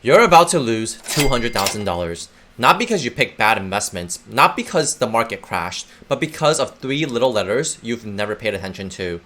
You're about to lose $200,000. Not because you picked bad investments, not because the market crashed, but because of three little letters you've never paid attention to.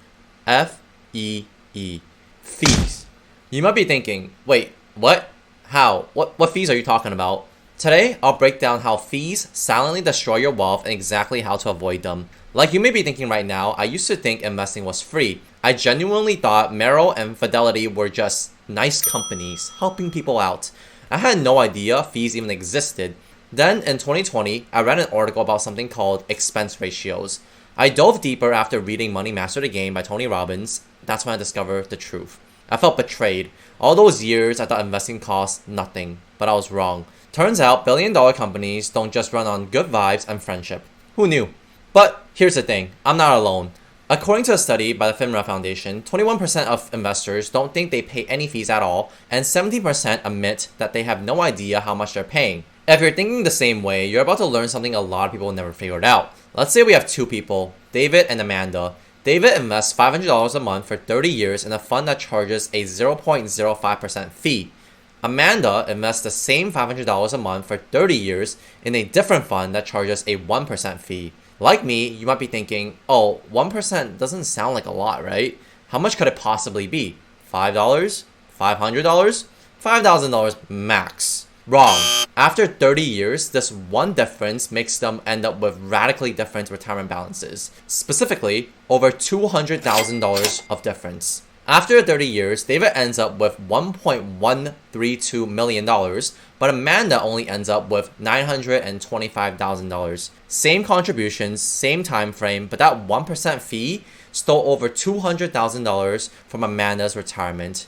F-E-E. Fees. You might be thinking, wait, what? How? What fees are you talking about? Today, I'll break down how fees silently destroy your wealth and exactly how to avoid them. Like you may be thinking right now, I used to think investing was free. I genuinely thought Merrill and Fidelity were just nice companies helping people out. I had no idea fees even existed. Then in 2020, I read an article about something called expense ratios. I dove deeper after reading Money Master the Game by Tony Robbins. That's when I discovered the truth. I felt betrayed. All those years I thought investing cost nothing, but I was wrong. Turns out billion-dollar companies don't just run on good vibes and friendship. Who knew? But here's the thing, I'm not alone. According to a study by the FINRA Foundation, 21% of investors don't think they pay any fees at all, and 17% admit that they have no idea how much they're paying. If you're thinking the same way, you're about to learn something a lot of people never figured out. Let's say we have two people, David and Amanda. David invests $500 a month for 30 years in a fund that charges a 0.05% fee. Amanda invests the same $500 a month for 30 years in a different fund that charges a 1% fee. Like me, you might be thinking, oh, 1% doesn't sound like a lot, right? How much could it possibly be? $5? $500? $5,000 max. Wrong. After 30 years, this one difference makes them end up with radically different retirement balances. Specifically, over $200,000 of difference. After 30 years, David ends up with $1.132 million, but Amanda only ends up with $925,000. Same contributions, same time frame, but that 1% fee stole over $200,000 from Amanda's retirement.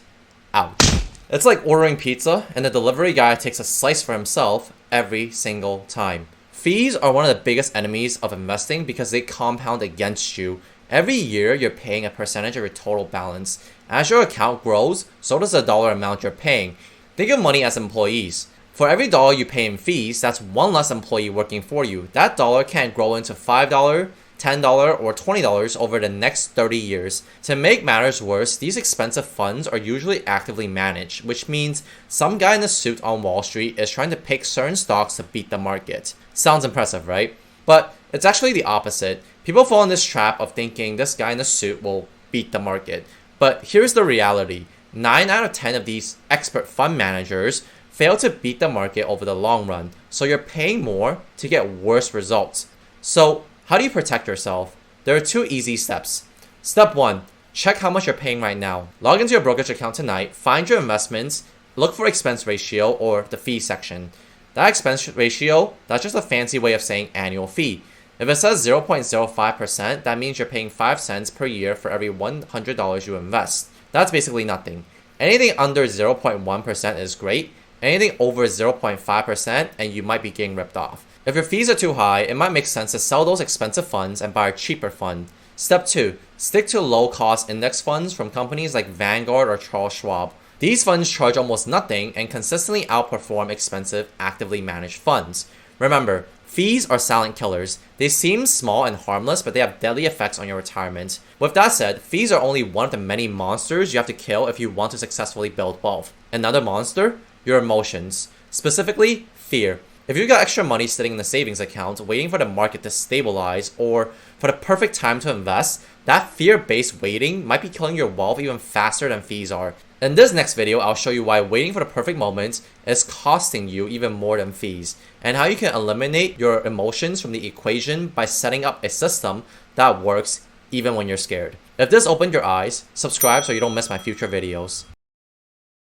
Ouch. It's like ordering pizza and the delivery guy takes a slice for himself every single time. Fees are one of the biggest enemies of investing because they compound against you. Every year, you're paying a percentage of your total balance. As your account grows, so does the dollar amount you're paying. Think of money as employees. For every dollar you pay in fees, that's one less employee working for you. That dollar can't grow into $5, $10, or $20 over the next 30 years. To make matters worse, these expensive funds are usually actively managed, which means some guy in a suit on Wall Street is trying to pick certain stocks to beat the market. Sounds impressive, right? But it's actually the opposite. People fall in this trap of thinking this guy in a suit will beat the market. But here's the reality. 9 out of 10 of these expert fund managers fail to beat the market over the long run. So you're paying more to get worse results. So how do you protect yourself? There are 2 easy steps. Step 1. Check how much you're paying right now. Log into your brokerage account tonight, find your investments, look for expense ratio or the fee section. That expense ratio, that's just a fancy way of saying annual fee. If it says 0.05%, that means you're paying 5 cents per year for every $100 you invest. That's basically nothing. Anything under 0.1% is great. Anything over 0.5% and you might be getting ripped off. If your fees are too high, it might make sense to sell those expensive funds and buy a cheaper fund. Step 2. Stick to low-cost index funds from companies like Vanguard or Charles Schwab. These funds charge almost nothing and consistently outperform expensive, actively managed funds. Remember, fees are silent killers. They seem small and harmless, but they have deadly effects on your retirement. With that said, fees are only one of the many monsters you have to kill if you want to successfully build wealth. Another monster? Your emotions. Specifically, fear. If you've got extra money sitting in the savings account, waiting for the market to stabilize or for the perfect time to invest, that fear-based waiting might be killing your wealth even faster than fees are. In this next video, I'll show you why waiting for the perfect moment is costing you even more than fees, and how you can eliminate your emotions from the equation by setting up a system that works even when you're scared. If this opened your eyes, subscribe so you don't miss my future videos.